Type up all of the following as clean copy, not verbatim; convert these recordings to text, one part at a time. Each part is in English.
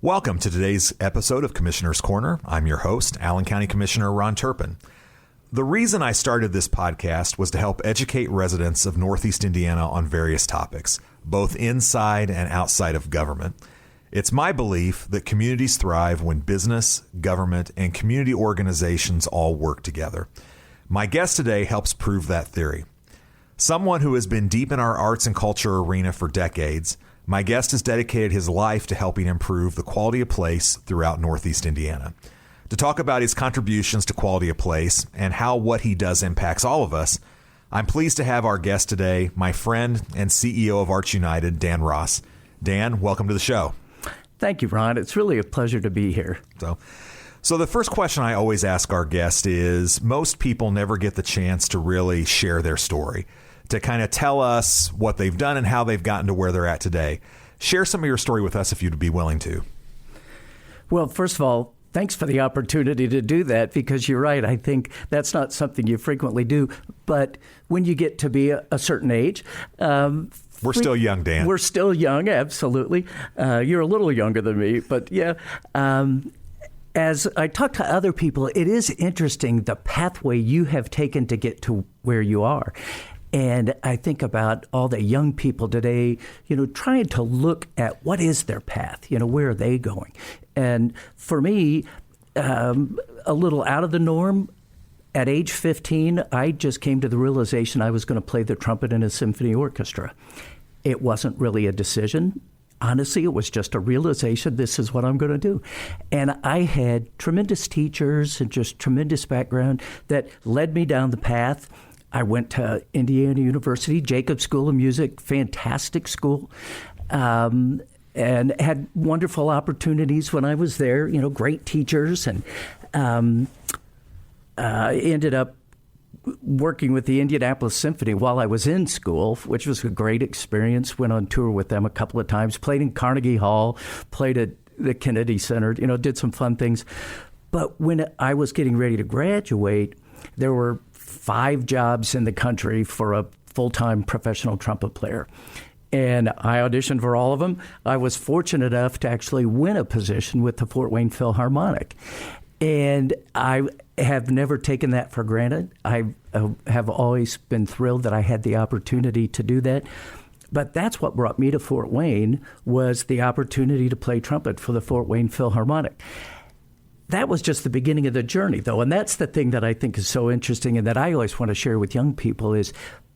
Welcome to today's episode of Commissioner's Corner. I'm your host, Allen County Commissioner Ron Turpin. The reason I started this podcast was to help educate residents of Northeast Indiana on various topics, both inside and outside of government. It's my belief that communities thrive when business, government, and community organizations all work together. My guest today helps prove that theory. Someone who has been deep in our arts and culture arena for decades, my guest has dedicated his life to helping improve the quality of place throughout Northeast Indiana. To talk about his contributions to quality of place and how what he does impacts all of us, I'm pleased to have our guest today, my friend and CEO of Arts United, Dan Ross. Dan, welcome to the show. Thank you, Ron. It's really a pleasure to be here. So the first question I always ask our guest is, most people never get the chance to really share their story, to kind of tell us what they've done and how they've gotten to where they're at today. Share some of your story with us if you'd be willing to. Well, first of all, thanks for the opportunity to do that, because you're right. I think that's not something you frequently do. But when you get to be a certain age... we're still young, Dan. We're still young, absolutely. You're a little younger than me, but yeah. As I talk to other people, it is interesting the pathway you have taken to get to where you are. And I think about all the young people today, trying to look at what is their path, where are they going? And for me, a little out of the norm, at age 15, I just came to the realization I was going to play the trumpet in a symphony orchestra. It wasn't really a decision. Honestly, it was just a realization, this is what I'm going to do. And I had tremendous teachers and just tremendous background that led me down the path. I went to Indiana University, Jacobs School of Music, fantastic school, and had wonderful opportunities when I was there, great teachers, and ended up working with the Indianapolis Symphony while I was in school, which was a great experience. Went on tour with them a couple of times, played in Carnegie Hall, played at the Kennedy Center, did some fun things. But when I was getting ready to graduate, there were 5 jobs in the country for a full-time professional trumpet player. And I auditioned for all of them. I was fortunate enough to actually win a position with the Fort Wayne Philharmonic. And I have never taken that for granted. I have always been thrilled that I had the opportunity to do that. But that's what brought me to Fort Wayne, was the opportunity to play trumpet for the Fort Wayne Philharmonic. That was just the beginning of the journey, though. And that's the thing that I think is so interesting and that I always want to share with young people is,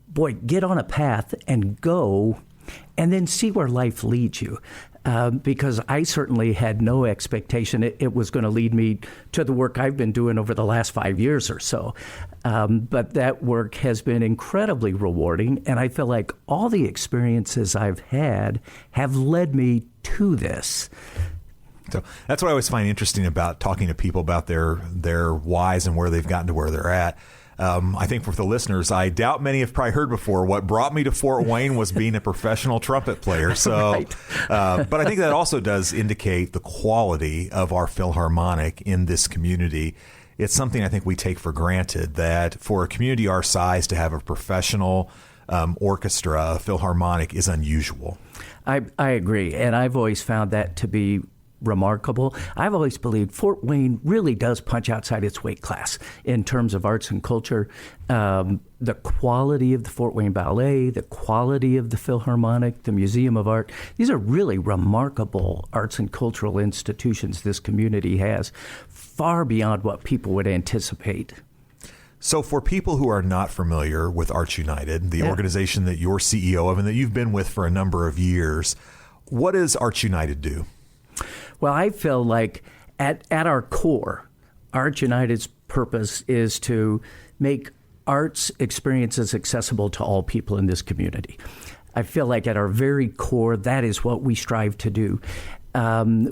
boy, get on a path and go and then see where life leads you. Because I certainly had no expectation it was going to lead me to the work I've been doing over the last 5 years or so. But that work has been incredibly rewarding. And I feel like all the experiences I've had have led me to this. So that's what I always find interesting about talking to people about their whys and where they've gotten to where they're at. I think for the listeners, I doubt many have probably heard before, what brought me to Fort Wayne was being a professional trumpet player. So, right. But I think that also does indicate the quality of our Philharmonic in this community. It's something I think we take for granted, that for a community our size to have a professional orchestra, a Philharmonic, is unusual. I agree. And I've always found that to be remarkable. I've always believed Fort Wayne really does punch outside its weight class in terms of arts and culture. The quality of the Fort Wayne Ballet, the quality of the Philharmonic, the Museum of Art, these are really remarkable arts and cultural institutions this community has, far beyond what people would anticipate. So for people who are not familiar with Arts United, the organization that you're CEO of and that you've been with for a number of years, what does Arts United do? Well, I feel like at our core, Arts United's purpose is to make arts experiences accessible to all people in this community. I feel like at our very core, that is what we strive to do.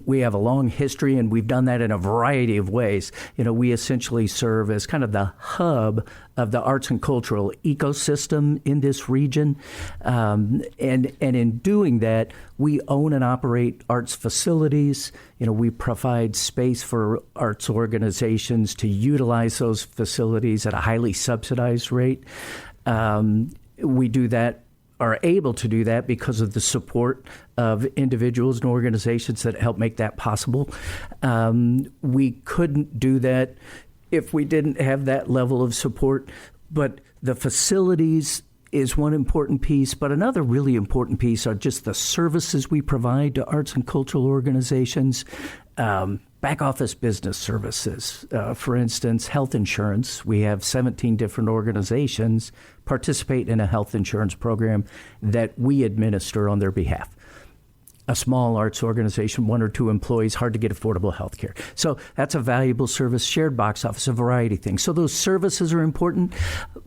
We have a long history, and we've done that in a variety of ways. We essentially serve as kind of the hub of the arts and cultural ecosystem in this region. And in doing that, we own and operate arts facilities. We provide space for arts organizations to utilize those facilities at a highly subsidized rate. We do that are able to do that because of the support of individuals and organizations that help make that possible. We couldn't do that if we didn't have that level of support. But the facilities is one important piece, but another really important piece are just the services we provide to arts and cultural organizations. Back office business services, for instance, health insurance. We have 17 different organizations participate in a health insurance program that we administer on their behalf. A small arts organization, 1 or 2 employees, hard to get affordable health care. So that's a valuable service. Shared box office, a variety of things. So those services are important,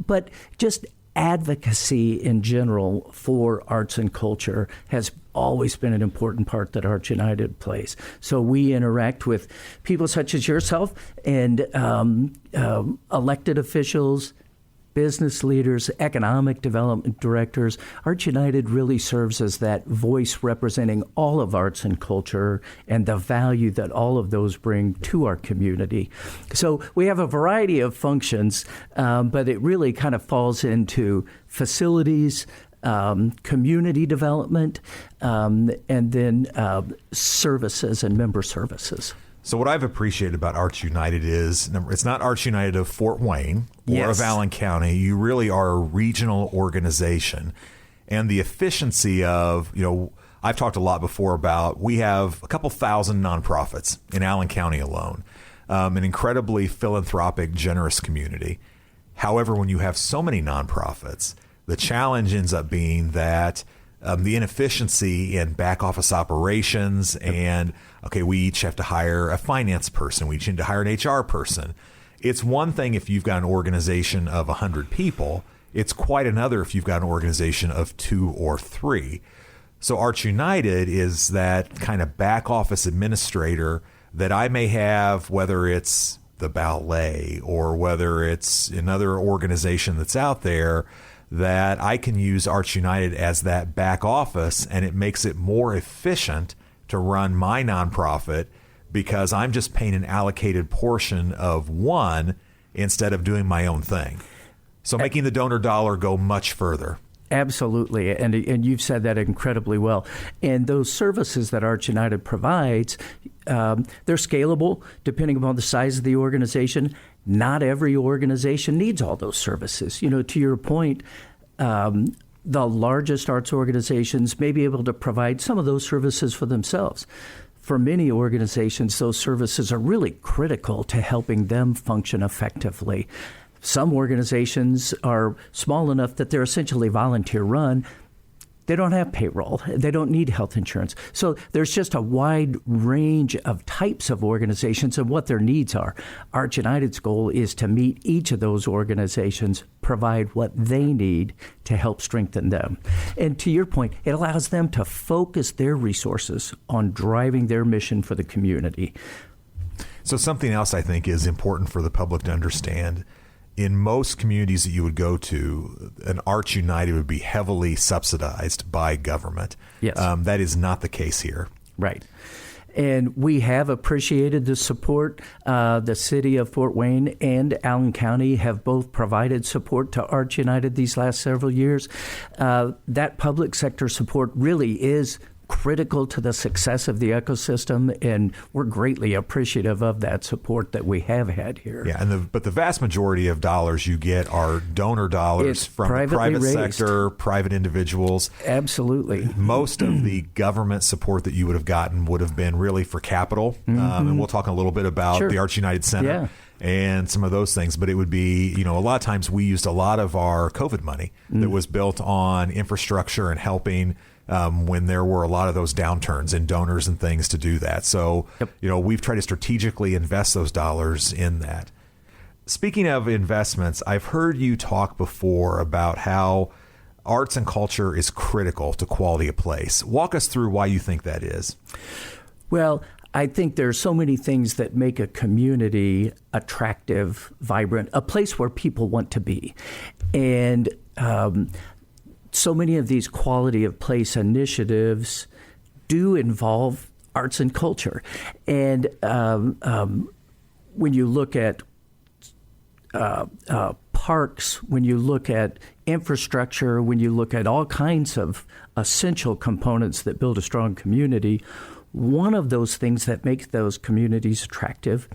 but just advocacy in general for arts and culture has always been an important part that Arts United plays. So we interact with people such as yourself and elected officials, business leaders, economic development directors. Arts United really serves as that voice representing all of arts and culture and the value that all of those bring to our community. So we have a variety of functions, but it really kind of falls into facilities, community development, and then services and member services. So what I've appreciated about Arts United is it's not Arts United of Fort Wayne or of Allen County. You really are a regional organization. And the efficiency of, I've talked a lot before about we have a couple thousand nonprofits in Allen County alone, an incredibly philanthropic, generous community. However, when you have so many nonprofits, the challenge ends up being that the inefficiency in back office operations and, we each have to hire a finance person. We each need to hire an HR person. It's one thing if you've got an organization of 100 people. It's quite another if you've got an organization of 2 or 3. So Arts United is that kind of back office administrator that I may have, whether it's the ballet or whether it's another organization that's out there, that I can use Arts United as that back office, and it makes it more efficient to run my nonprofit because I'm just paying an allocated portion of one instead of doing my own thing. So making the donor dollar go much further. Absolutely, and you've said that incredibly well. And those services that Arts United provides, they're scalable depending upon the size of the organization. Not every organization needs all those services. To your point, the largest arts organizations may be able to provide some of those services for themselves. For many organizations, those services are really critical to helping them function effectively. Some organizations are small enough that they're essentially volunteer run. They don't have payroll. They don't need health insurance. So there's just a wide range of types of organizations and what their needs are. Arts United's goal is to meet each of those organizations, provide what they need to help strengthen them. And to your point, it allows them to focus their resources on driving their mission for the community. So something else I think is important for the public to understand. In most communities that you would go to, an Arts United would be heavily subsidized by government. Yes. That is not the case here. Right. And we have appreciated the support. The city of Fort Wayne and Allen County have both provided support to Arts United these last several years. That public sector support really is critical to the success of the ecosystem, and we're greatly appreciative of that support that we have had here. Yeah, but the vast majority of dollars you get are donor dollars from the private sector, private individuals. Absolutely. Most of the government support that you would have gotten would have been really for capital, and we'll talk a little bit about the Arts United Center. And some of those things. But it would be, a lot of times we used a lot of our COVID money that was built on infrastructure and helping when there were a lot of those downturns in donors and things to do that. So, we've tried to strategically invest those dollars in that. Speaking of investments, I've heard you talk before about how arts and culture is critical to quality of place. Walk us through why you think that is. Well, I think there are so many things that make a community attractive, vibrant, a place where people want to be. And so many of these quality of place initiatives do involve arts and culture. And when you look at parks, when you look at infrastructure, when you look at all kinds of essential components that build a strong community, one of those things that make those communities attractive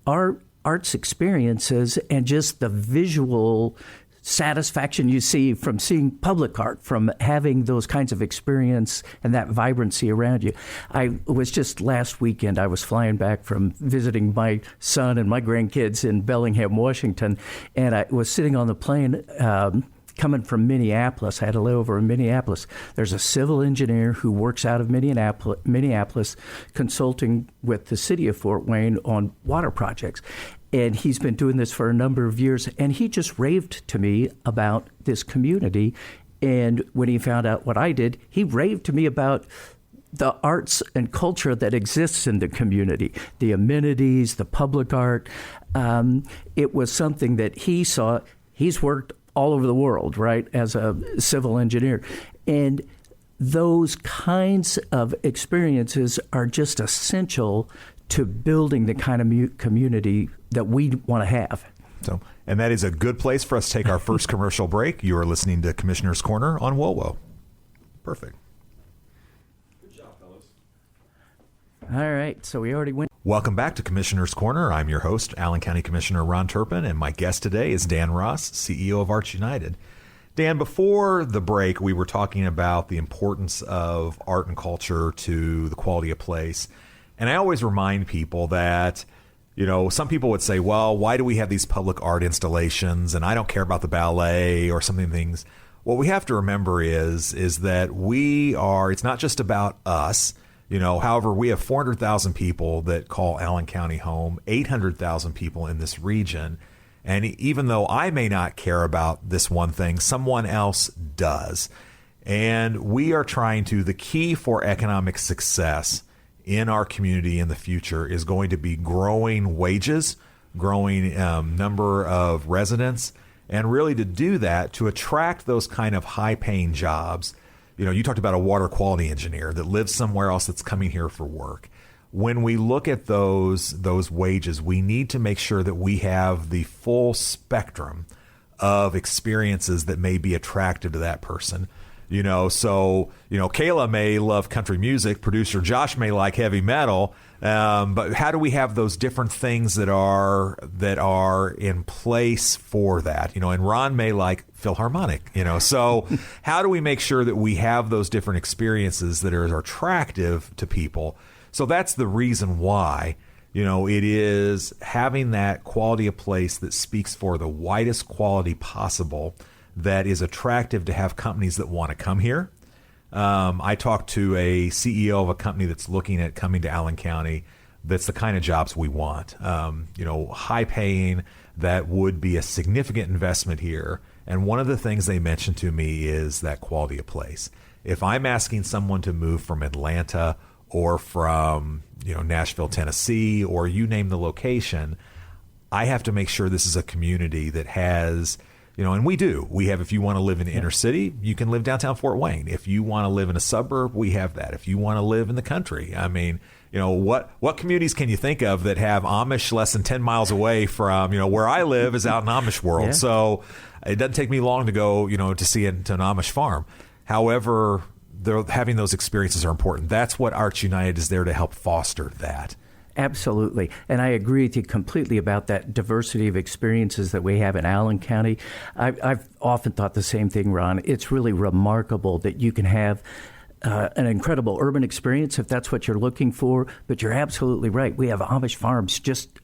are arts experiences and just the visual satisfaction you see from seeing public art, from having those kinds of experience and that vibrancy around you. I was just last weekend, I was flying back from visiting my son and my grandkids in Bellingham, Washington, and I was sitting on the plane coming from Minneapolis. I had a layover in Minneapolis. There's a civil engineer who works out of Minneapolis consulting with the city of Fort Wayne on water projects. And he's been doing this for a number of years. And he just raved to me about this community. And when he found out what I did, he raved to me about the arts and culture that exists in the community, the amenities, the public art. It was something that he saw. He's worked all over the world, right, as a civil engineer. And those kinds of experiences are just essential to building the kind of community that we want to have. So, and that is a good place for us to take our first commercial break. You are listening to Commissioner's Corner on WOWO. Perfect. Good job, fellas. All right, so we already went. Welcome back to Commissioner's Corner. I'm your host, Allen County Commissioner Ron Turpin, and my guest today is Dan Ross, CEO of Arts United. Dan, before the break, we were talking about the importance of art and culture to the quality of place. And I always remind people that, you know, some people would say, well, why do we have these public art installations? And I don't care about the ballet or something things. What we have to remember is that it's not just about us. You know, however, we have 400,000 people that call Allen County home, 800,000 people in this region. And even though I may not care about this one thing, someone else does. And we are the key for economic success in our community in the future is going to be growing wages, growing number of residents, and really to do that, to attract those kind of high-paying jobs. You know, you talked about a water quality engineer that lives somewhere else that's coming here for work. When we look at those wages, we need to make sure that we have the full spectrum of experiences that may be attractive to that person. You know, so, you know, Kayla may love country music, producer Josh may like heavy metal, but how do we have those different things that are in place for that? You know, and Ron may like Philharmonic, you know, so how do we make sure that we have those different experiences that are attractive to people? So that's the reason why, you know, it is having that quality of place that speaks for the widest quality possible, that is attractive to have companies that want to come here. I talked to a CEO of a company that's looking at coming to Allen County. That's the kind of jobs we want. You know, high paying, that would be a significant investment here. And one of the things they mentioned to me is that quality of place. If I'm asking someone to move from Atlanta or from, you know, Nashville, Tennessee, or you name the location, I have to make sure this is a community that has, you know, and we do. We have, if you want to live in the inner city, you can live downtown Fort Wayne. If you want to live in a suburb, we have that. If you want to live in the country, I mean, you know, what communities can you think of that have Amish less than 10 miles away from, you know, where I live is out in Amish world. Yeah. So it doesn't take me long to go, you know, to see it to an Amish farm. However, having those experiences are important. That's what Arts United is there to help foster that. Absolutely. And I agree with you completely about that diversity of experiences that we have in Allen County. I've often thought the same thing, Ron. It's really remarkable that you can have an incredible urban experience if that's what you're looking for. But you're absolutely right. We have Amish farms just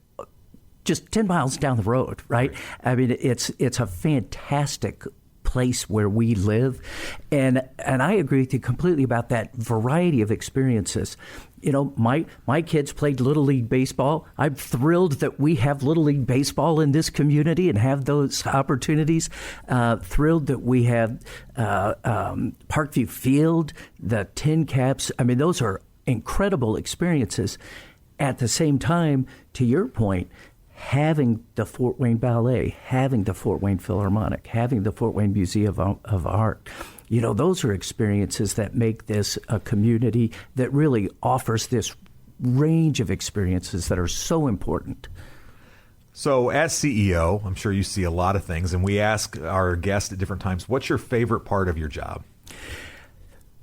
10 miles down the road, right? I mean, it's a fantastic place where we live. And I agree with you completely about that variety of experiences. You know, my kids played Little League Baseball. I'm thrilled that we have Little League Baseball in this community and have those opportunities. Thrilled that we have Parkview Field, the Tin Caps. I mean, those are incredible experiences. At the same time, to your point, having the Fort Wayne Ballet, having the Fort Wayne Philharmonic, having the Fort Wayne Museum of Art, you know, those are experiences that make this a community that really offers this range of experiences that are so important. So, as CEO, I'm sure you see a lot of things, and we ask our guests at different times, what's your favorite part of your job?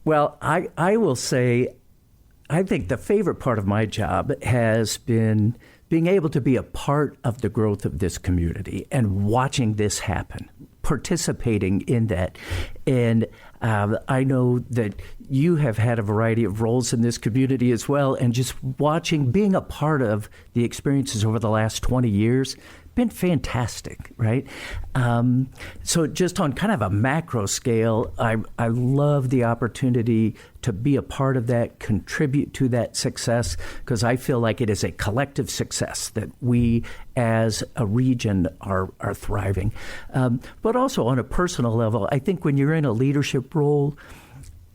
Well, I will say, I think the favorite part of my job has been being able to be a part of the growth of this community and watching this happen, participating in that. And I know that you have had a variety of roles in this community as well, and just watching, being a part of the experiences over the last 20 years, been fantastic, right? So just on kind of a macro scale, I love the opportunity to be a part of that, contribute to that success, because I feel like it is a collective success that we as a region are thriving. But also on a personal level, I think when you're in a leadership role,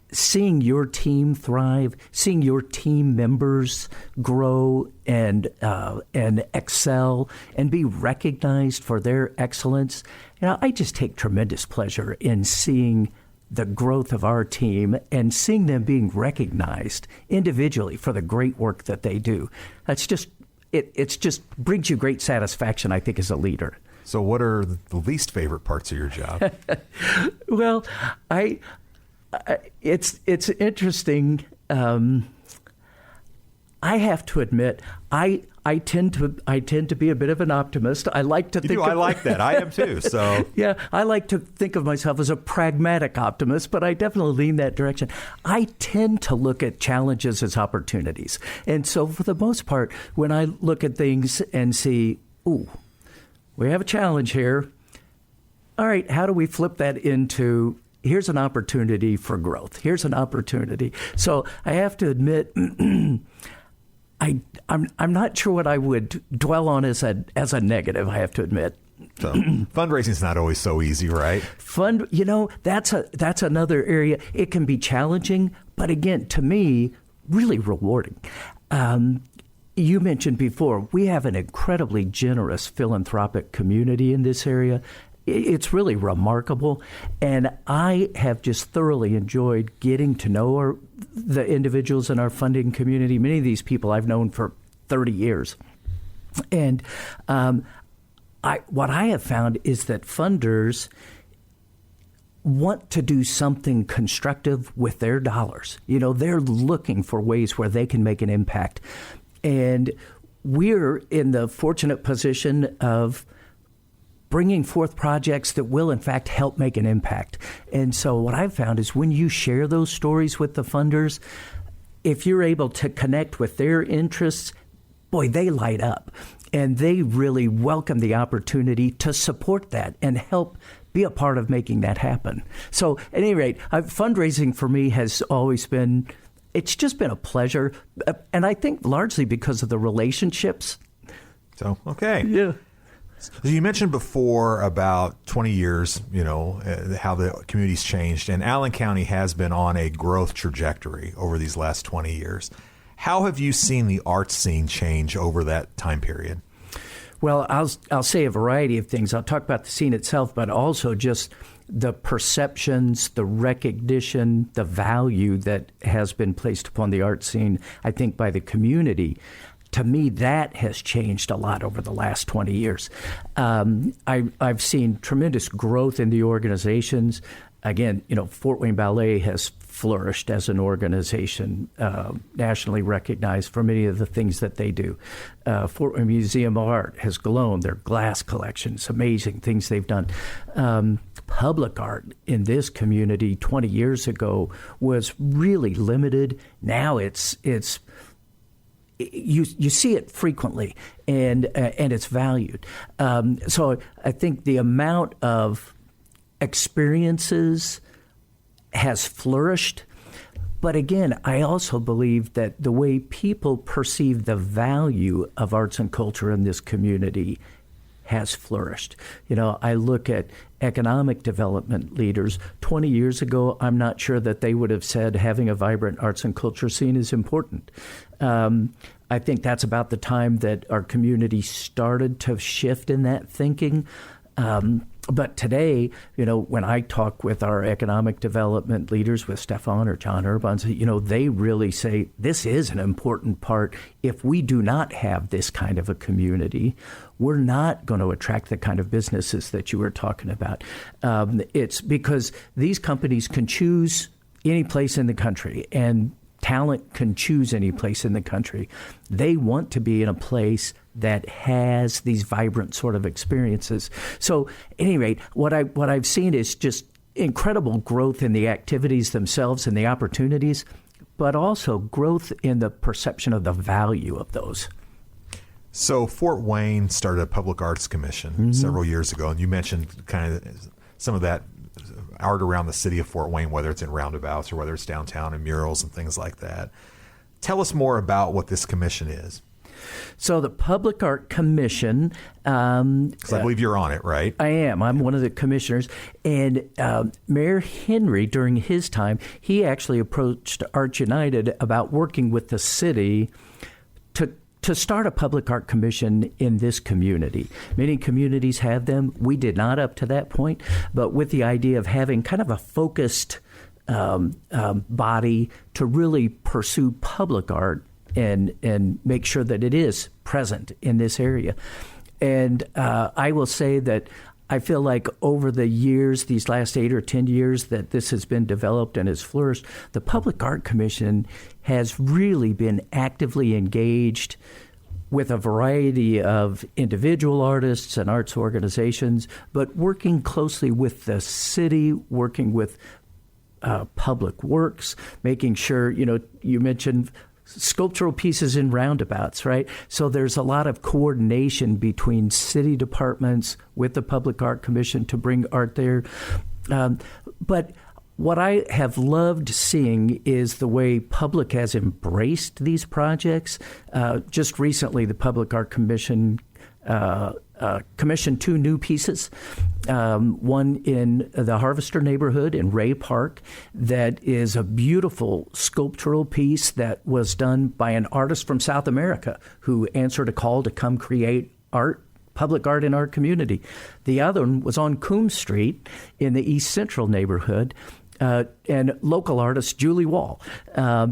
seeing your team thrive, seeing your team members grow and excel and be recognized for their excellence, I just take tremendous pleasure in seeing the growth of our team and seeing them being recognized individually for the great work that they do. It's just brings you great satisfaction, I think, as a leader. So what are the least favorite parts of your job? Well, it's interesting. I have to admit, I tend to be a bit of an optimist. I like to think. I like that. I am too. So yeah, I like to think of myself as a pragmatic optimist, but I definitely lean that direction. I tend to look at challenges as opportunities, and so for the most part, when I look at things and see, ooh, we have a challenge here. All right, how do we flip that into, here's an opportunity for growth. Here's an opportunity. So I have to admit, I'm not sure what I would dwell on as a negative. I have to admit. So fundraising's not always so easy, right? That's another area. It can be challenging, but again, to me, really rewarding. You mentioned before, we have an incredibly generous philanthropic community in this area. It's really remarkable, and I have just thoroughly enjoyed getting to know the individuals in our funding community. Many of these people I've known for 30 years. And what I have found is that funders want to do something constructive with their dollars. They're looking for ways where they can make an impact. And we're in the fortunate position of bringing forth projects that will, in fact, help make an impact. And so what I've found is when you share those stories with the funders, if you're able to connect with their interests, boy, they light up. And they really welcome the opportunity to support that and help be a part of making that happen. So at any rate, fundraising for me has always been, it's just been a pleasure. And I think largely because of the relationships. So, okay. Yeah. So you mentioned before about 20 years, how the community's changed, and Allen County has been on a growth trajectory over these last 20 years. How have you seen the arts scene change over that time period? Well, I'll say a variety of things. I'll talk about the scene itself, but also just the perceptions, the recognition, the value that has been placed upon the art scene, I think, by the community. To me, that has changed a lot over the last 20 years. I've seen tremendous growth in the organizations. Again, Fort Wayne Ballet has flourished as an organization, nationally recognized for many of the things that they do. Fort Wayne Museum of Art has grown their glass collections, amazing things they've done. Public art in this community 20 years ago was really limited. Now it's you see it frequently, and it's valued. So I think the amount of experiences has flourished. But again, I also believe that the way people perceive the value of arts and culture in this community has flourished. I look at economic development leaders 20 years ago. I'm not sure that they would have said having a vibrant arts and culture scene is important. I think that's about the time that our community started to shift in that thinking. But today, when I talk with our economic development leaders, with Stefan or John Urban, they really say this is an important part. If we do not have this kind of a community, we're not going to attract the kind of businesses that you were talking about. It's because these companies can choose any place in the country, and talent can choose any place in the country. They want to be in a place that has these vibrant sort of experiences. So, at any rate, what I've seen is just incredible growth in the activities themselves and the opportunities, but also growth in the perception of the value of those. So Fort Wayne started a public arts commission several years ago, and you mentioned kind of some of that art around the city of Fort Wayne, whether it's in roundabouts or whether it's downtown and murals and things like that. Tell us more about what this commission is. So the Public Art Commission... Because I believe you're on it, right? I am. I'm one of the commissioners. And Mayor Henry, during his time, he actually approached Arts United about working with the city to start a public art commission in this community. Many communities have them. We did not up to that point, but with the idea of having kind of a focused body to really pursue public art and make sure that it is present in this area. And I will say that I feel like over the years, these last 8 or 10 years that this has been developed and has flourished, the Public Art Commission has really been actively engaged with a variety of individual artists and arts organizations, but working closely with the city, working with Public Works, making sure, you mentioned sculptural pieces in roundabouts, right? So there's a lot of coordination between city departments with the Public Art Commission to bring art there. But what I have loved seeing is the way public has embraced these projects. Just recently, the Public Art Commission commissioned 2 new pieces, one in the Harvester neighborhood in Ray Park that is a beautiful sculptural piece that was done by an artist from South America who answered a call to come create art, public art in our community. The other one was on Coombs Street in the East Central neighborhood. And local artist Julie Wall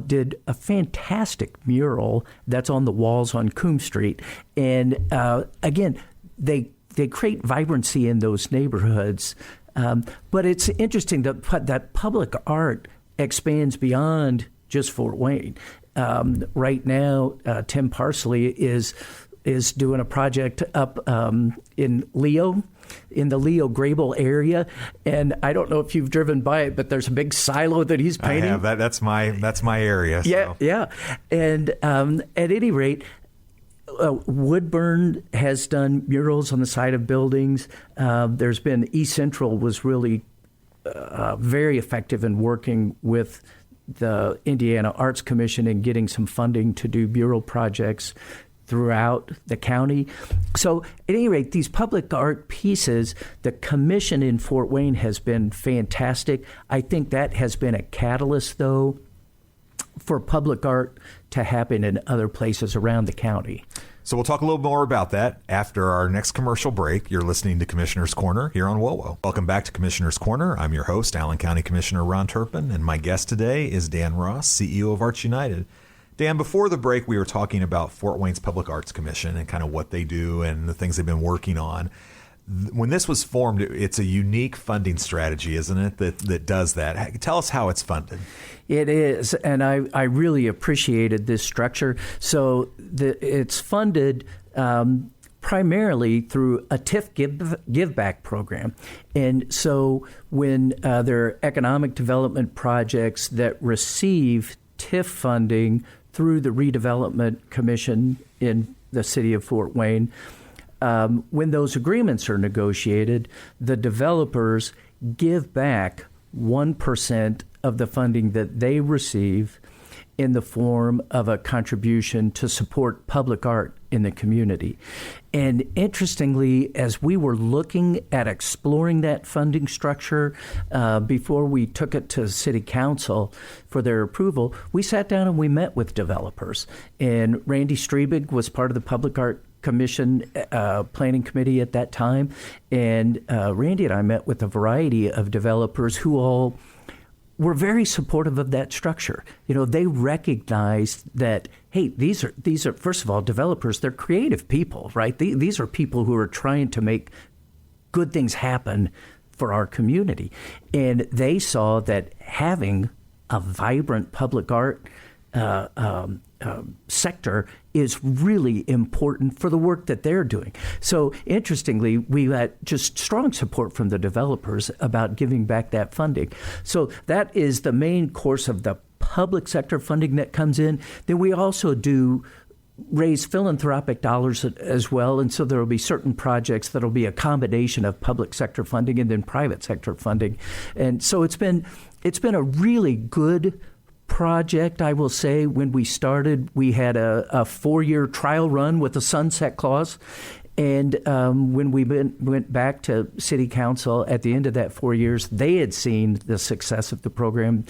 did a fantastic mural that's on the walls on Coombs Street. And again, they create vibrancy in those neighborhoods. But it's interesting that public art expands beyond just Fort Wayne. Right now, Tim Parsley is doing a project up in Leo, in the Leo Grable area, and I don't know if you've driven by it, but there's a big silo that he's painting. I have. That's my area. So. Yeah. And at any rate, Woodburn has done murals on the side of buildings. There's been East Central was really very effective in working with the Indiana Arts Commission and getting some funding to do mural projects throughout the county. So at any rate, these public art pieces, the commission in Fort Wayne has been fantastic. I think that has been a catalyst, though, for public art to happen in other places around the county. So we'll talk a little more about that after our next commercial break. You're listening to Commissioner's Corner here on WOWO. Welcome back to Commissioner's Corner. I'm your host, Allen County Commissioner Ron Turpin, and my guest today is Dan Ross, CEO of Arts United. Dan, before the break, we were talking about Fort Wayne's Public Arts Commission and kind of what they do and the things they've been working on. When this was formed, it's a unique funding strategy, isn't it, that does that? Tell us how it's funded. It is, and I really appreciated this structure. So it's funded primarily through a TIF give back program. And so when there are economic development projects that receive TIF funding through the Redevelopment Commission in the city of Fort Wayne, when those agreements are negotiated, the developers give back 1% of the funding that they receive in the form of a contribution to support public art in the community. And interestingly, as we were looking at exploring that funding structure before we took it to City Council for their approval, we sat down and we met with developers. And Randy Strebig was part of the Public Art Commission Planning Committee at that time, and Randy and I met with a variety of developers who all were very supportive of that structure. They recognized that, hey, these are first of all, developers. They're creative people, right? These are people who are trying to make good things happen for our community, and they saw that having a vibrant public art sector is really important for the work that they're doing. So interestingly, we had just strong support from the developers about giving back that funding. So that is the main course of the public sector funding that comes in. Then we also do raise philanthropic dollars as well, and so there will be certain projects that will be a combination of public sector funding and then private sector funding. And so it's been a really good project, I will say. When we started, we had a 4-year trial run with a sunset clause. And when we went back to City Council at the end of that 4 years, they had seen the success of the program,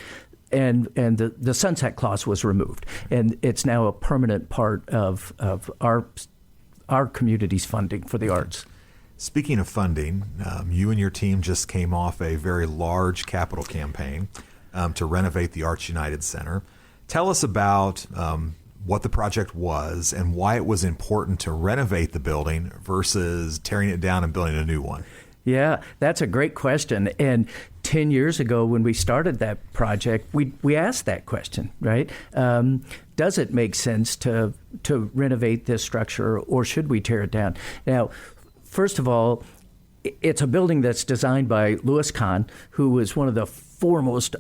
and the sunset clause was removed. And it's now a permanent part of our community's funding for the arts. Speaking of funding, you and your team just came off a very large capital campaign to renovate the Arts United Center. Tell us about what the project was and why it was important to renovate the building versus tearing it down and building a new one. Yeah, that's a great question. And 10 years ago when we started that project, we asked that question, right? Does it make sense to renovate this structure, or should we tear it down? Now, first of all, it's a building that's designed by Louis Kahn, who was one of the foremost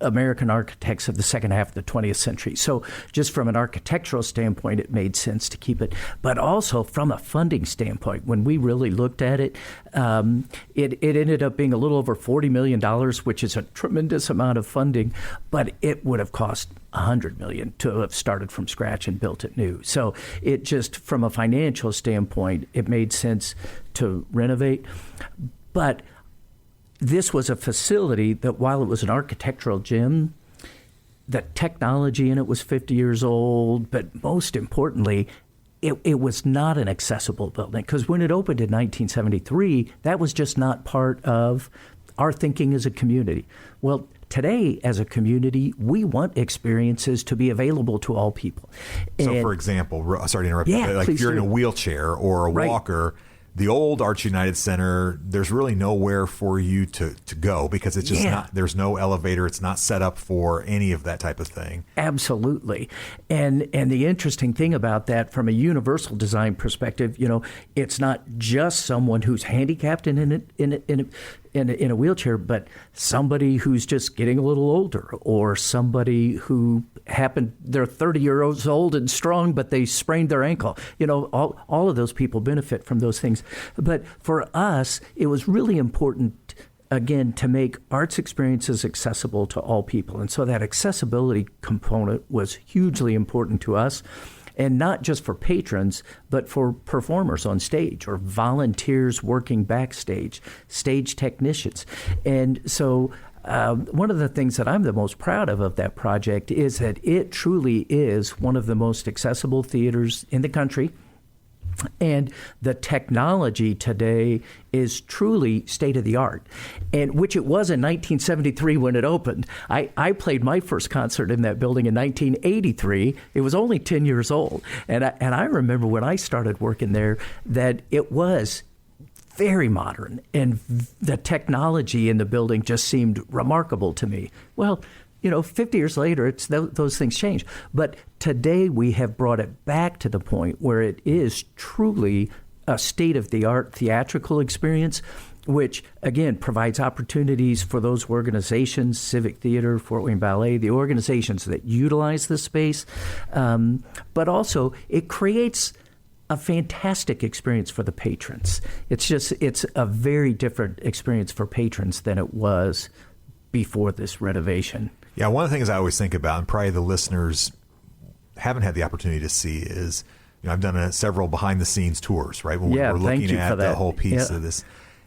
American architects of the second half of the 20th century. So just from an architectural standpoint, it made sense to keep it. But also from a funding standpoint, when we really looked at it, it ended up being a little over $40 million, which is a tremendous amount of funding, but it would have cost $100 million to have started from scratch and built it new. So it just, from a financial standpoint, it made sense to renovate. But this was a facility that, while it was an architectural gem, the technology in it was 50 years old, but most importantly, it was not an accessible building, because when it opened in 1973, that was just not part of our thinking as a community. Well, today, as a community, we want experiences to be available to all people. So, for example, sorry to interrupt, like if you're in a wheelchair or a walker, the old Arts United Center, there's really nowhere for you to go, because it's just not, there's no elevator. It's not set up for any of that type of thing. Absolutely. And the interesting thing about that, from a universal design perspective, it's not just someone who's handicapped in a wheelchair, but somebody who's just getting a little older, or somebody who they're 30 years old and strong, but they sprained their ankle. All of those people benefit from those things. But for us, it was really important, again, to make arts experiences accessible to all people. And so that accessibility component was hugely important to us. And not just for patrons, but for performers on stage, or volunteers working backstage, stage technicians. And so one of the things that I'm the most proud of that project is that it truly is one of the most accessible theaters in the country. And the technology today is truly state-of-the-art, and which it was in 1973 when it opened. I played my first concert in that building in 1983. It was only 10 years old. And I remember when I started working there that it was very modern, and the technology in the building just seemed remarkable to me. Well, 50 years later, those things change. But today we have brought it back to the point where it is truly a state-of-the-art theatrical experience, which, again, provides opportunities for those organizations, Civic Theater, Fort Wayne Ballet, the organizations that utilize the space. But also, it creates a fantastic experience for the patrons. It's a very different experience for patrons than it was before this renovation. Yeah, one of the things I always think about, and probably the listeners haven't had the opportunity to see, is I've done several behind-the-scenes tours, right? When we're looking at the whole piece of this.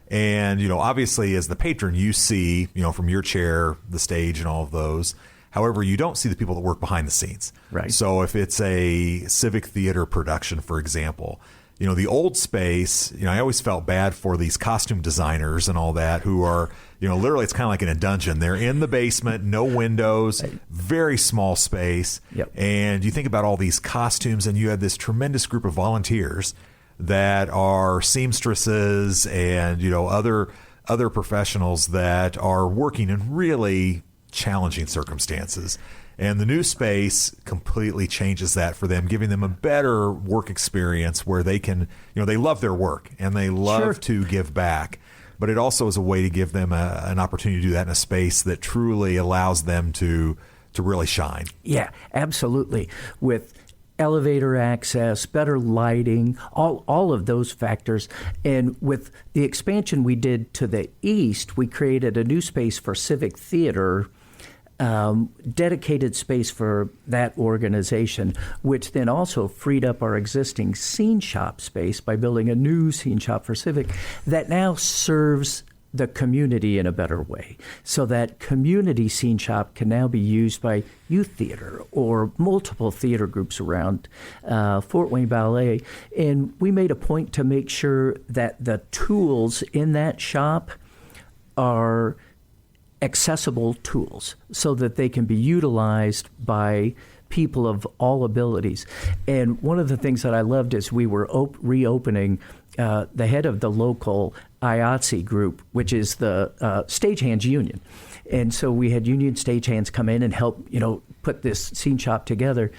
And, obviously, as the patron, you see, from your chair, the stage and all of those. However, you don't see the people that work behind the scenes. Right. So if it's a civic theater production, for example, the old space, I always felt bad for these costume designers and all that who are, literally it's kind of like in a dungeon. They're in the basement, no windows, very small space. Yep. And you think about all these costumes, and you have this tremendous group of volunteers that are seamstresses and, other professionals that are working in really challenging circumstances. And the new space completely changes that for them, giving them a better work experience where they can, they love their work and they love to give back. But it also is a way to give them an opportunity to do that in a space that truly allows them to really shine. Yeah, absolutely. With elevator access, better lighting, all of those factors. And with the expansion we did to the east, we created a new space for civic theater, dedicated space for that organization, which then also freed up our existing scene shop space by building a new scene shop for civic that now serves the community in a better way. So that community scene shop can now be used by youth theater or multiple theater groups around Fort Wayne Ballet. And we made a point to make sure that the tools in that shop are accessible tools so that they can be utilized by people of all abilities. And one of the things that I loved is we were reopening the head of the local IATSE group, which is the stagehands union. And so we had union stagehands come in and help, put this scene shop together.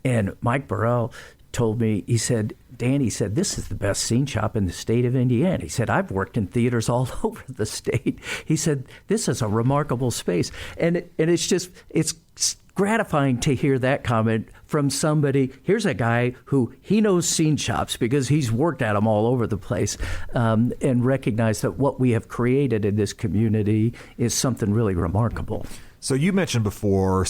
And Mike Burrell told me, he said, Dan, he said, this is the best scene shop in the state of Indiana. He said, I've worked in theaters all over the state. He said, this is a remarkable space. And it's gratifying to hear that comment from somebody. Here's a guy who he knows scene shops because he's worked at them all over the place, and recognize that what we have created in this community is something really remarkable. So you mentioned before,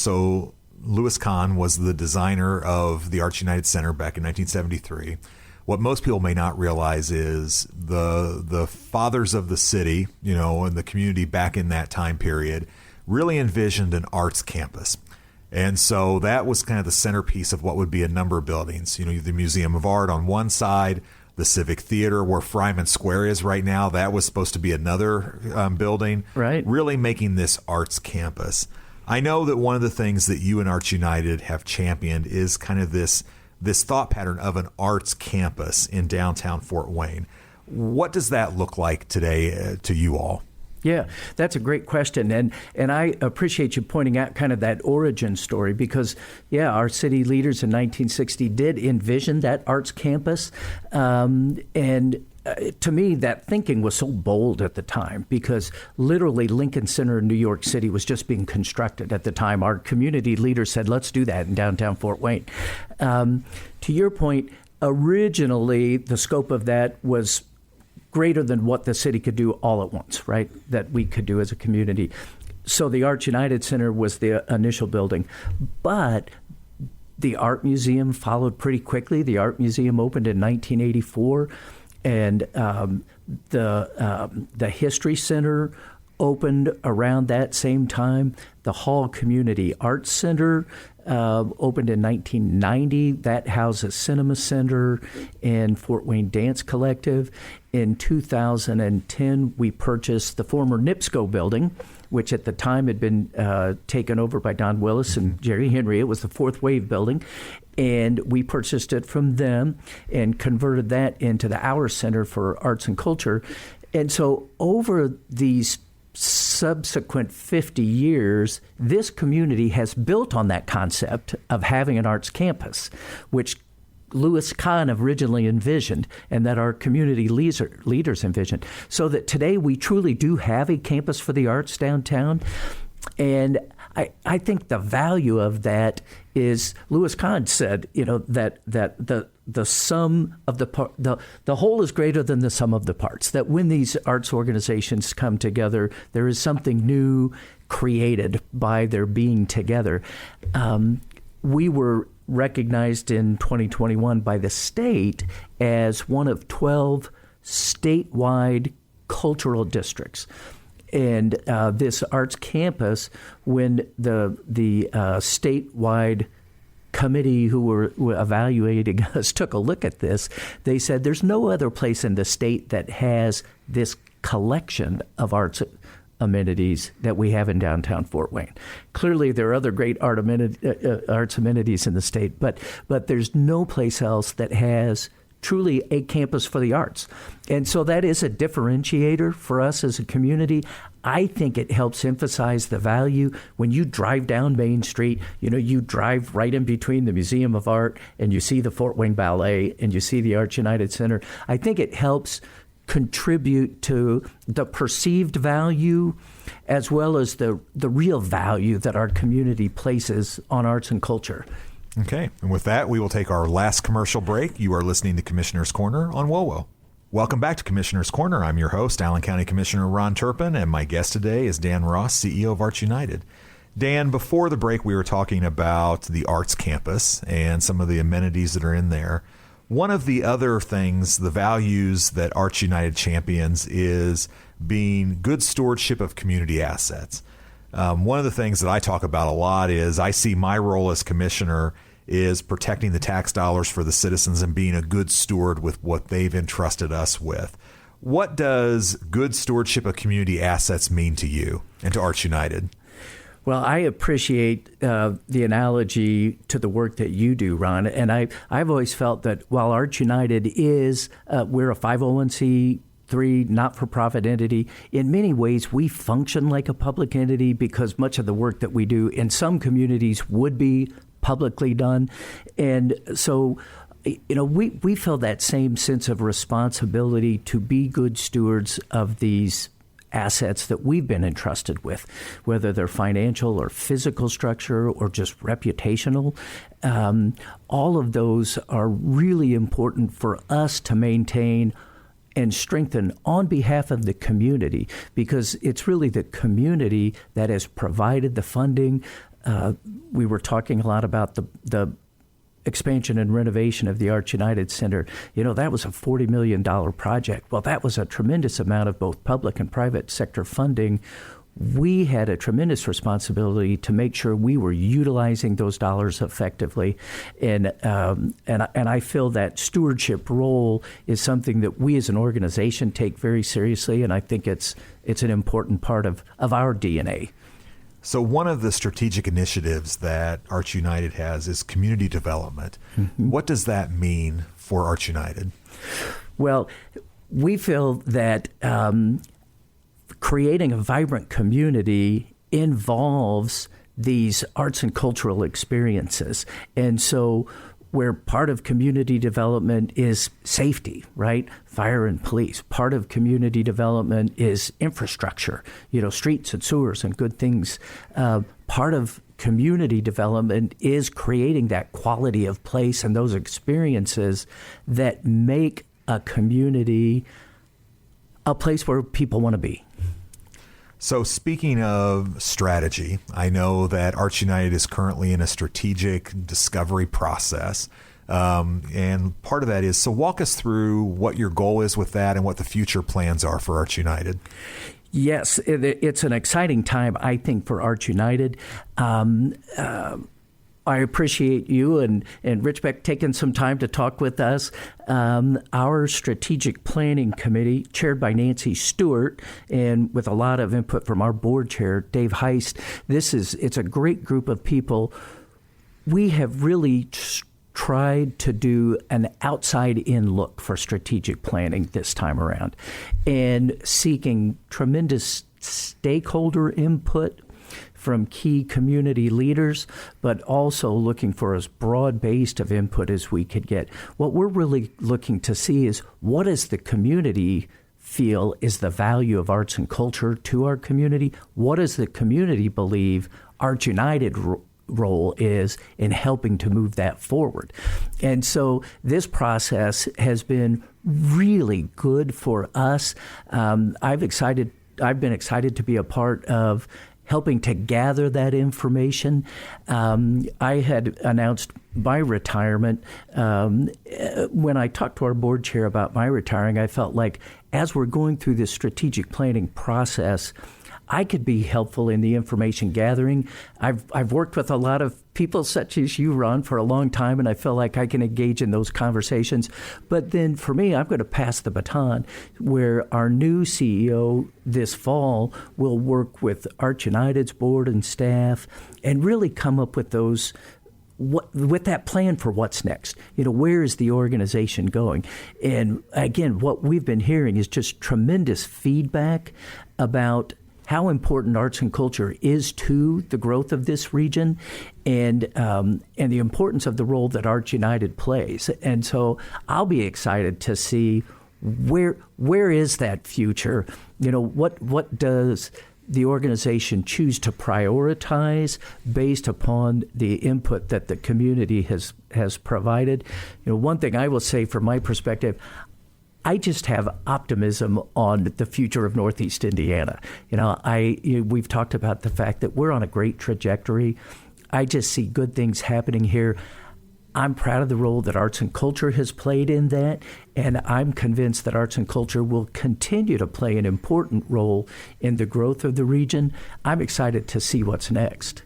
Louis Kahn was the designer of the Arts United Center back in 1973. What most people may not realize is the fathers of the city, and the community back in that time period really envisioned an arts campus. And so that was kind of the centerpiece of what would be a number of buildings. The Museum of Art on one side, the Civic Theater where Fryman Square is right now, that was supposed to be another building. Right. Really making this arts campus. I know that one of the things that you and Arts United have championed is kind of this thought pattern of an arts campus in downtown Fort Wayne. What does that look like today to you all? Yeah, that's a great question. And I appreciate you pointing out kind of that origin story because, our city leaders in 1960 did envision that arts campus. To me, that thinking was so bold at the time because literally Lincoln Center in New York City was just being constructed at the time. Our community leaders said, let's do that in downtown Fort Wayne. To your point, originally the scope of that was greater than what the city could do all at once, right? That we could do as a community. So the Arts United Center was the initial building. But the Art Museum followed pretty quickly. The Art Museum opened in 1984. And the History Center opened around that same time. The Hall Community Arts Center opened in 1990. That houses Cinema Center and Fort Wayne Dance Collective. In 2010, we purchased the former NIPSCO building, which at the time had been taken over by Don Willis and Jerry Henry. It was the Fourth Wave building. And we purchased it from them and converted that into the Our Center for Arts and Culture. And so over these subsequent 50 years, this community has built on that concept of having an arts campus, which Louis Kahn originally envisioned and that our community leaders envisioned. So that today we truly do have a campus for the arts downtown. And I think the value of that is Louis Kahn said, that the sum of the whole is greater than the sum of the parts. That when these arts organizations come together, there is something new created by their being together. We were recognized in 2021 by the state as one of 12 statewide cultural districts. And this arts campus, when the statewide committee who were evaluating us took a look at this, they said there's no other place in the state that has this collection of arts amenities that we have in downtown Fort Wayne. Clearly, there are other great arts amenities in the state, but there's no place else that has truly a campus for the arts. And so that is a differentiator for us as a community. I think it helps emphasize the value. When you drive down Main Street, you drive right in between the Museum of Art and you see the Fort Wayne Ballet and you see the Arts United Center. I think it helps contribute to the perceived value as well as the real value that our community places on arts and culture. Okay, and with that, we will take our last commercial break. You are listening to Commissioner's Corner on WOWO. Welcome back to Commissioner's Corner. I'm your host, Allen County Commissioner Ron Turpin, and my guest today is Dan Ross, CEO of Arts United. Dan, before the break, we were talking about the arts campus and some of the amenities that are in there. One of the other things, the values that Arts United champions is being good stewardship of community assets. One of the things that I talk about a lot is I see my role as commissioner is protecting the tax dollars for the citizens and being a good steward with what they've entrusted us with. What does good stewardship of community assets mean to you and to Arts United? Well, I appreciate the analogy to the work that you do, Ron. And I've always felt that while Arts United is, we're a 501c3 not-for-profit entity, in many ways we function like a public entity because much of the work that we do in some communities would be publicly done. And so, we feel that same sense of responsibility to be good stewards of these assets that we've been entrusted with, whether they're financial or physical structure or just reputational. All of those are really important for us to maintain and strengthen on behalf of the community, because it's really the community that has provided the funding. We were talking a lot about the expansion and renovation of the Arts United Center. That was a $40 million project. Well, that was a tremendous amount of both public and private sector funding. We had a tremendous responsibility to make sure we were utilizing those dollars effectively. And I feel that stewardship role is something that we as an organization take very seriously, and I think it's an important part of our DNA. So one of the strategic initiatives that Arts United has is community development. Mm-hmm. What does that mean for Arts United? Well, we feel that creating a vibrant community involves these arts and cultural experiences. And so where part of community development is safety, right? Fire and police. Part of community development is infrastructure, streets and sewers and good things. Part of community development is creating that quality of place and those experiences that make a community a place where people want to be. So speaking of strategy, I know that Arts United is currently in a strategic discovery process. And part of that is, so walk us through what your goal is with that and what the future plans are for Arts United. Yes, it's an exciting time, I think, for Arts United. I appreciate you and Rich Beck taking some time to talk with us. Our strategic planning committee, chaired by Nancy Stewart, and with a lot of input from our board chair, Dave Heist, it's a great group of people. We have really tried to do an outside-in look for strategic planning this time around, and seeking tremendous stakeholder input from key community leaders, but also looking for as broad-based of input as we could get. What we're really looking to see is, what does the community feel is the value of arts and culture to our community? What does the community believe Arts United role is in helping to move that forward? And so this process has been really good for us. I've been excited to be a part of helping to gather that information. I had announced my retirement. When I talked to our board chair about my retiring, I felt like as we're going through this strategic planning process, I could be helpful in the information gathering. I've worked with a lot of people such as you, Ron, for a long time, and I feel like I can engage in those conversations. But then for me, I'm going to pass the baton where our new CEO this fall will work with Arch United's board and staff and really come up with those with that plan for what's next. Where is the organization going? And again, what we've been hearing is just tremendous feedback about how important arts and culture is to the growth of this region, and the importance of the role that Arch United plays. And so I'll be excited to see where is that future. What does the organization choose to prioritize based upon the input that the community has provided? One thing I will say from my perspective, I just have optimism on the future of Northeast Indiana. We've talked about the fact that we're on a great trajectory. I just see good things happening here. I'm proud of the role that arts and culture has played in that, and I'm convinced that arts and culture will continue to play an important role in the growth of the region. I'm excited to see what's next.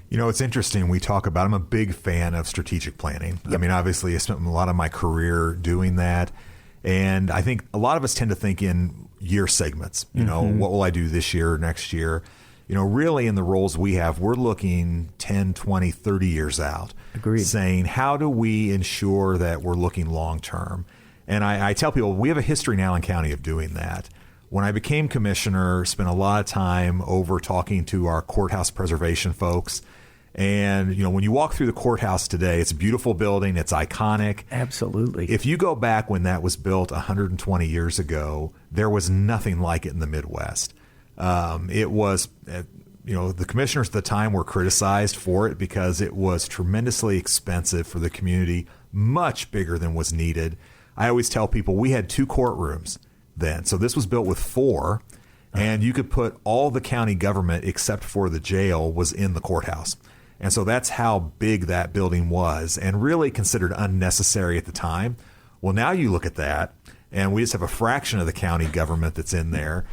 It's interesting. We talk about, I'm a big fan of strategic planning. Yep. I mean, obviously, I spent a lot of my career doing that. And I think a lot of us tend to think in year segments. What will I do this year or next year? Really in the roles we have, we're looking 10, 20, 30 years out. Agreed. Saying, how do we ensure that we're looking long term? And I tell people, we have a history in Allen County of doing that. When I became commissioner, spent a lot of time over talking to our courthouse preservation folks. And, when you walk through the courthouse today, it's a beautiful building. It's iconic. Absolutely. If you go back when that was built 120 years ago, there was nothing like it in the Midwest. It was, the commissioners at the time were criticized for it because it was tremendously expensive for the community, much bigger than was needed. I always tell people we had 2 courtrooms then. So this was built with 4. And you could put all the county government except for the jail was in the courthouse. And so that's how big that building was and really considered unnecessary at the time. Well, now you look at that and we just have a fraction of the county government that's in there.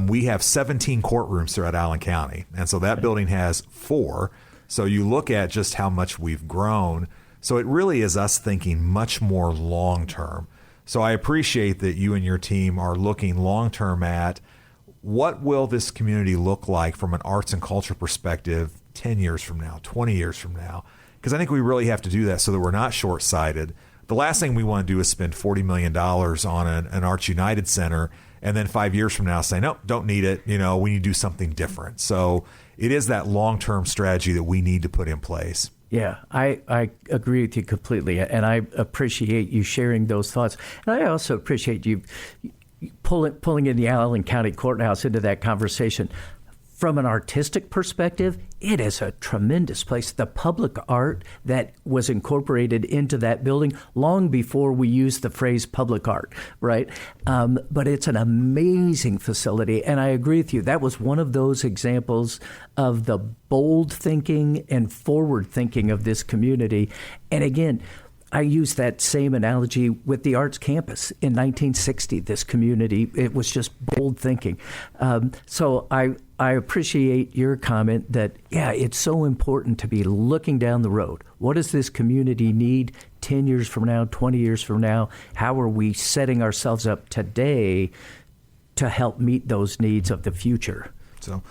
We have 17 courtrooms throughout Allen County. And so that building has 4. So you look at just how much we've grown. So it really is us thinking much more long term. So I appreciate that you and your team are looking long term at what will this community look like from an arts and culture perspective 10 years from now, 20 years from now? Because I think we really have to do that so that we're not short-sighted. The last thing we want to do is spend $40 million on an Arch United Center and then 5 years from now say, nope, don't need it. We need to do something different. So it is that long-term strategy that we need to put in place. Yeah, I agree with you completely. And I appreciate you sharing those thoughts. And I also appreciate you pulling in the Allen County Courthouse into that conversation. From an artistic perspective, it is a tremendous place. The public art that was incorporated into that building long before we used the phrase public art, right? But it's an amazing facility. And I agree with you. That was one of those examples of the bold thinking and forward thinking of this community. And again, I use that same analogy with the Arts Campus in 1960. This community, it was just bold thinking. So I appreciate your comment that, yeah, it's so important to be looking down the road. What does this community need 10 years from now, 20 years from now? How are we setting ourselves up today to help meet those needs of the future? So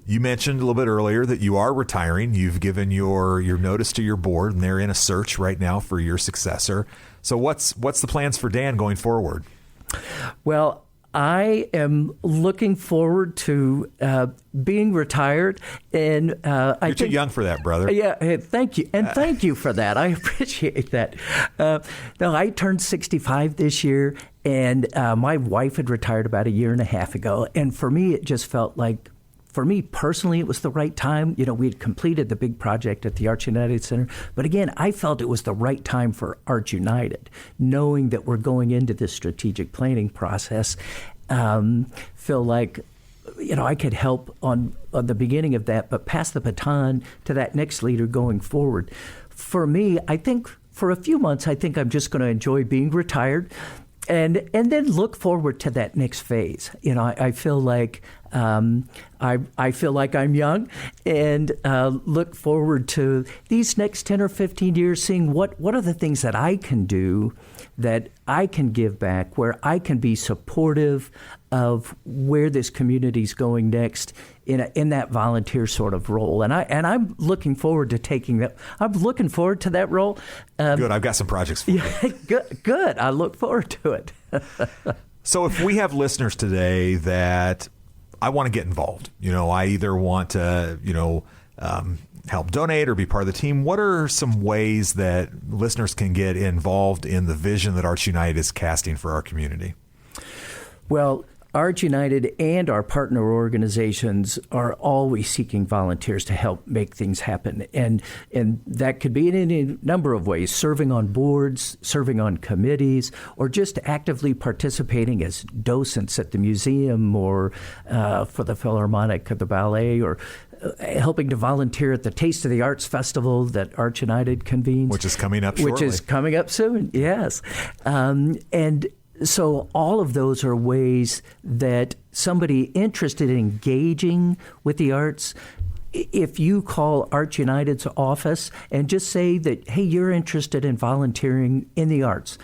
you mentioned a little bit earlier that you are retiring. You've given your notice to your board, and they're in a search right now for your successor. So what's the plans for Dan going forward? Well, I am looking forward to being retired, and you're too young for that, brother. Yeah, thank you, and thank you for that. I appreciate that. No, I turned 65 this year, and my wife had retired about a year and a half ago, and for me, it just felt like. For me personally, it was the right time. We had completed the big project at the Arch United Center. But again, I felt it was the right time for Arch United, knowing that we're going into this strategic planning process. Feel like, I could help on the beginning of that, but pass the baton to that next leader going forward. For me, I think for a few months, I think I'm just going to enjoy being retired. And then look forward to that next phase. I feel like I feel like I'm young and look forward to these next 10 or 15 years, seeing what are the things that I can do, that I can give back, where I can be supportive of where this community is going next in that volunteer sort of role. And I'm looking forward to taking that. I'm looking forward to that role. Good. I've got some projects for you. Good. I look forward to it. So if we have listeners today that I want to get involved, I either want to, help donate or be part of the team, what are some ways that listeners can get involved in the vision that Arch United is casting for our community? Well, Arch United and our partner organizations are always seeking volunteers to help make things happen. And that could be in any number of ways: serving on boards, serving on committees, or just actively participating as docents at the museum or for the Philharmonic or the ballet, or helping to volunteer at the Taste of the Arts Festival that Arch United convenes. Which is coming up shortly. Which is coming up soon, yes. And so all of those are ways that somebody interested in engaging with the arts, if you call Arch United's office and just say that, hey, you're interested in volunteering in the arts,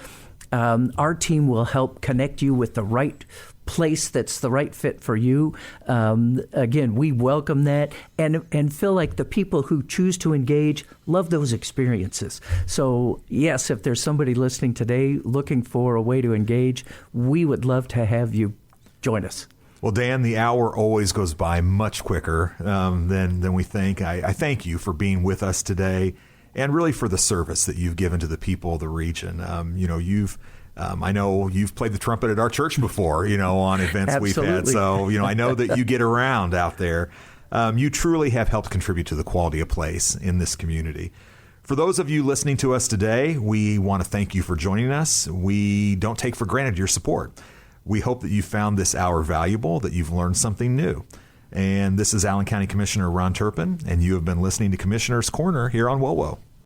our team will help connect you with the right place that's the right fit for you. Again, we welcome that and feel like the people who choose to engage love those experiences. So, yes, if there's somebody listening today looking for a way to engage, we would love to have you join us. Well, Dan, the hour always goes by much quicker than we think. I thank you for being with us today and really for the service that you've given to the people of the region. I know you've played the trumpet at our church before, on events we've had. So, I know that you get around out there. You truly have helped contribute to the quality of place in this community. For those of you listening to us today, we want to thank you for joining us. We don't take for granted your support. We hope that you found this hour valuable, that you've learned something new. And this is Allen County Commissioner Ron Turpin, and you have been listening to Commissioner's Corner here on WOWO.